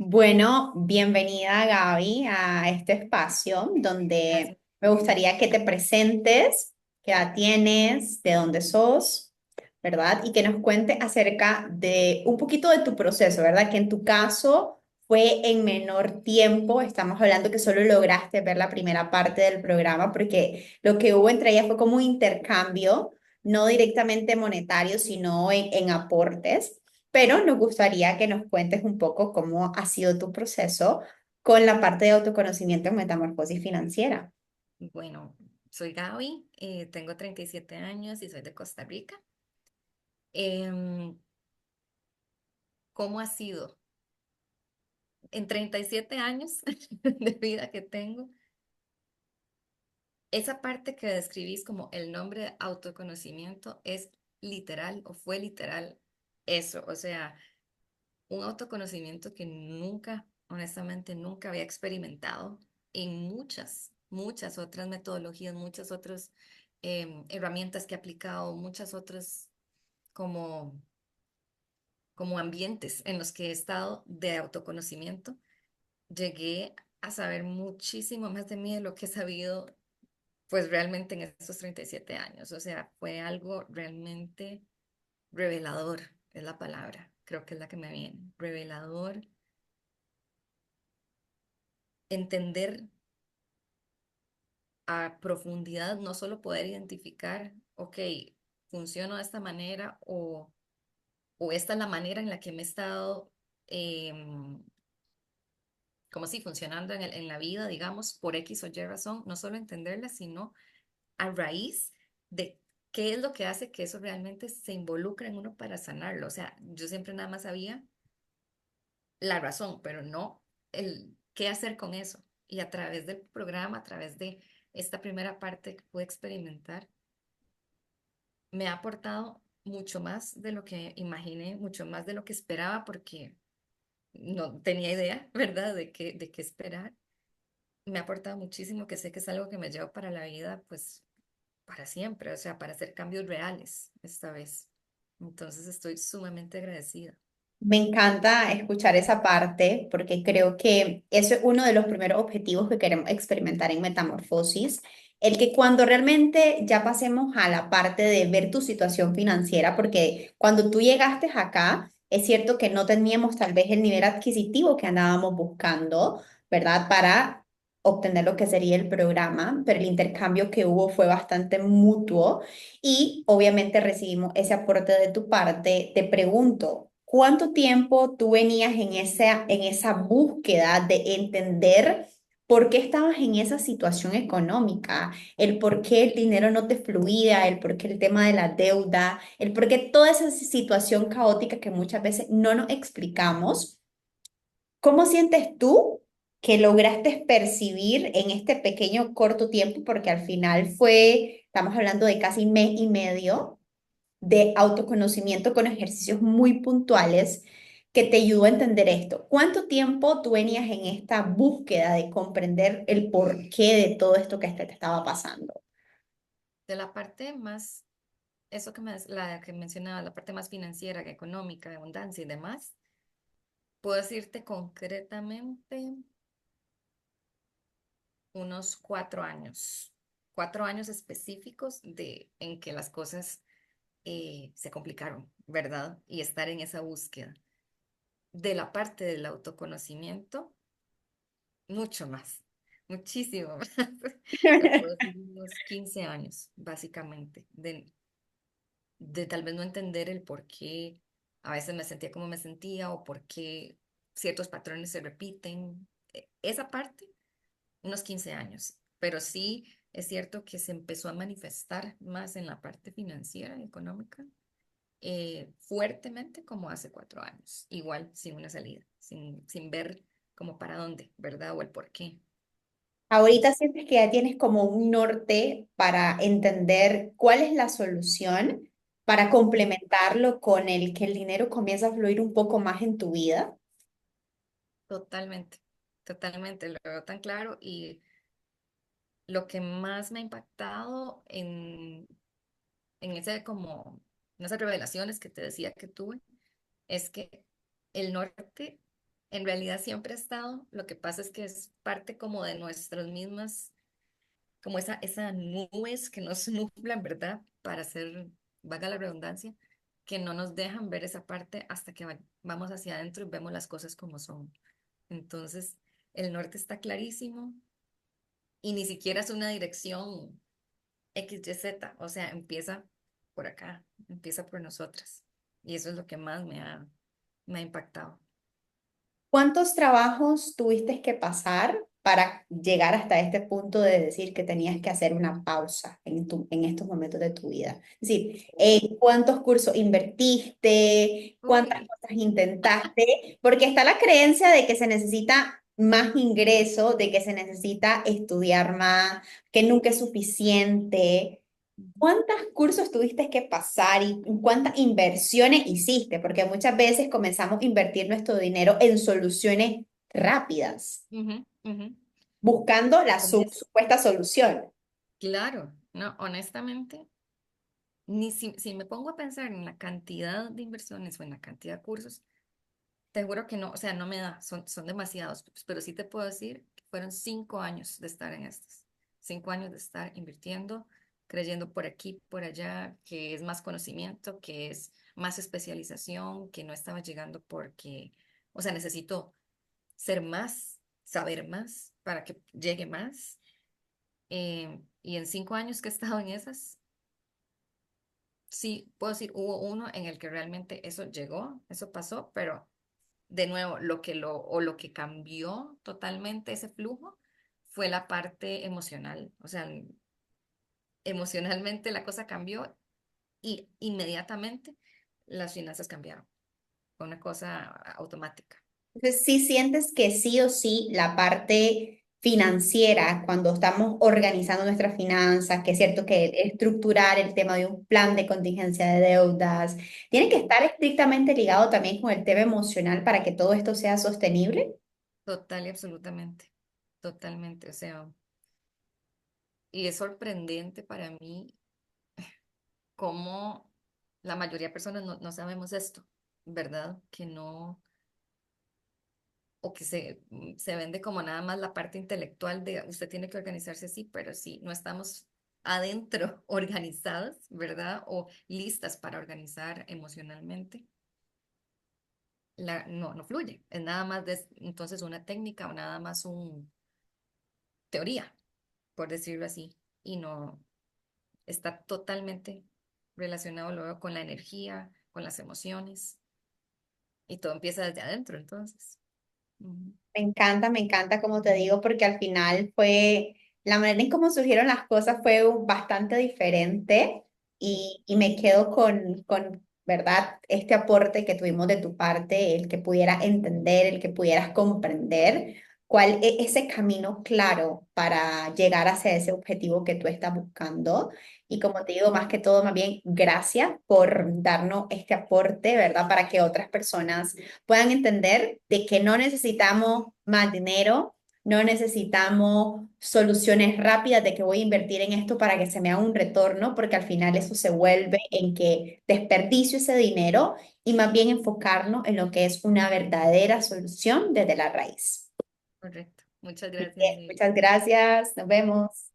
Bueno, bienvenida Gaby a este espacio Gracias. donde me gustaría que te presentes, qué edad tienes, de dónde sos, ¿verdad? Y que nos cuentes acerca de un poquito de tu proceso, ¿verdad? Que en tu caso fue en menor tiempo, estamos hablando que solo lograste ver la primera parte del programa porque lo que hubo entre ellas fue como un intercambio, no directamente monetario, sino en aportes. Pero nos gustaría que nos cuentes un poco cómo ha sido tu proceso con la parte de autoconocimiento en metamorfosis financiera. Bueno, soy Gaby, tengo 37 años y soy de Costa Rica. Em, ¿Cómo ha sido? En 37 años de vida que tengo, esa parte que describís como el nombre de autoconocimiento es literal o fue literal eso. O sea, un autoconocimiento que nunca, honestamente, nunca había experimentado en muchas otras metodologías, muchas otras herramientas que he aplicado, muchas otras como, como ambientes en los que he estado de autoconocimiento. Llegué a saber muchísimo más de mí de lo que he sabido, pues realmente en estos 37 años. O sea, fue algo realmente revelador, es la palabra, creo que es la que me viene, revelador, entender a profundidad, no solo poder identificar, ok, funciono de esta manera o esta es la manera en la que me he estado, como si funcionando en la vida, digamos, por X o Y razón, no solo entenderla, sino a raíz de qué es lo que hace que eso realmente se involucre en uno para sanarlo. O sea, yo siempre nada más sabía la razón, pero no el qué hacer con eso. Y a través del programa, a través de esta primera parte que pude experimentar, me ha aportado mucho más de lo que imaginé, mucho más de lo que esperaba, porque no tenía idea, ¿verdad?, de qué esperar. Me ha aportado muchísimo, que sé que es algo que me llevo para la vida, pues para siempre, o sea, para hacer cambios reales esta vez. Entonces estoy sumamente agradecida. Me encanta escuchar esa parte porque creo que eso es uno de los primeros objetivos que queremos experimentar en Metamorfosis, el que cuando realmente ya pasemos a la parte de ver tu situación financiera, porque cuando tú llegaste acá, es cierto que no teníamos tal vez el nivel adquisitivo que andábamos buscando, ¿verdad? Para obtener lo que sería el programa, pero el intercambio que hubo fue bastante mutuo y obviamente recibimos ese aporte de tu parte. Te pregunto, ¿cuánto tiempo tú venías en esa búsqueda de entender por qué estabas en esa situación económica? El por qué el dinero no te fluía, el por qué el tema de la deuda, el por qué toda esa situación caótica que muchas veces no nos explicamos. ¿Cómo sientes tú que lograste percibir en este pequeño corto tiempo? Porque al final fue, estamos hablando de casi mes y medio de autoconocimiento con ejercicios muy puntuales que te ayudó a entender esto. ¿Cuánto tiempo tú venías en esta búsqueda de comprender el porqué de todo esto que te estaba pasando? De la parte más, eso que la que mencionaba, la parte más financiera, que económica, de abundancia y demás, puedo decirte concretamente unos 4 años, 4 años específicos en que las cosas se complicaron, ¿verdad? Y estar en esa búsqueda. De la parte del autoconocimiento, mucho más, muchísimo más. Te puedo decir unos 15 años, básicamente, de tal vez no entender el por qué a veces me sentía como me sentía o por qué ciertos patrones se repiten. Esa parte, unos 15 años, pero sí es cierto que se empezó a manifestar más en la parte financiera y económica, fuertemente como hace 4 años, igual sin una salida, sin ver como para dónde, ¿verdad? O el por qué. Ahorita sientes que ya tienes como un norte para entender cuál es la solución para complementarlo con el que el dinero comienza a fluir un poco más en tu vida. Totalmente, totalmente, lo veo tan claro y lo que más me ha impactado en ese como, en esas revelaciones que te decía que tuve, es que el norte En realidad siempre ha estado, lo que pasa es que es parte como de nuestras mismas, como esa nubes que nos nublan, ¿verdad? Para hacer, valga la redundancia, que no nos dejan ver esa parte hasta que vamos hacia adentro y vemos las cosas como son. Entonces, el norte está clarísimo y ni siquiera es una dirección X, Y, Z, o sea, empieza por acá, empieza por nosotras. Y eso es lo que más me ha impactado. ¿Cuántos trabajos tuviste que pasar para llegar hasta este punto de decir que tenías que hacer una pausa en estos momentos de tu vida? Es decir, ¿cuántos cursos invertiste? ¿Cuántas Uy, cosas intentaste? Porque está la creencia de que se necesita más ingreso, de que se necesita estudiar más, que nunca es suficiente. ¿Cuántos cursos tuviste que pasar y cuántas inversiones hiciste? Porque muchas veces comenzamos a invertir nuestro dinero en soluciones rápidas, ujú, ujú. buscando la Honest- supuesta solución. Claro, no, honestamente, ni si me pongo a pensar en la cantidad de inversiones o en la cantidad de cursos, te juro que no, o sea, no me da, son demasiados, pero sí te puedo decir que fueron 5 años de estar en estas, 5 años de estar invirtiendo, creyendo por aquí, por allá, que es más conocimiento, que es más especialización, que no estaba llegando porque, o sea, necesito ser más, saber más para que llegue más. Y en 5 años que he estado en esas, sí, puedo decir, hubo uno en el que realmente eso llegó, eso pasó, pero de nuevo, lo que cambió totalmente ese flujo fue la parte emocional. O sea, emocionalmente la cosa cambió y inmediatamente las finanzas cambiaron. Fue una cosa automática. Entonces, sí sientes que sí o sí la parte financiera, cuando estamos organizando nuestras finanzas, que es cierto que estructurar el tema de un plan de contingencia de deudas, tiene que estar estrictamente ligado también con el tema emocional para que todo esto sea sostenible. Total y absolutamente. Totalmente. O sea, y es sorprendente para mí cómo la mayoría de personas no sabemos esto, ¿verdad? Que no, o que se vende como nada más la parte intelectual de usted tiene que organizarse así, pero sí, no estamos adentro organizadas, ¿verdad? O listas para organizar emocionalmente, no fluye. Es nada más entonces una técnica o nada más una teoría, por decirlo así, y no está totalmente relacionado luego con la energía, con las emociones, y todo empieza desde adentro, entonces. Ujú. Me encanta, como te digo, porque al final fue, la manera en cómo surgieron las cosas fue bastante diferente y me quedo ¿verdad? Este aporte que tuvimos de tu parte, el que pudieras entender, el que pudieras comprender cuál es ese camino claro para llegar hacia ese objetivo que tú estás buscando. Y como te digo, más que todo, más bien, gracias por darnos este aporte, ¿verdad? Para que otras personas puedan entender de que no necesitamos más dinero, no necesitamos soluciones rápidas de que voy a invertir en esto para que se me haga un retorno, porque al final eso se vuelve en que desperdicio ese dinero y más bien enfocarnos en lo que es una verdadera solución desde la raíz. Correcto. Muchas Así gracias, que Mary. muchas gracias, nos vemos.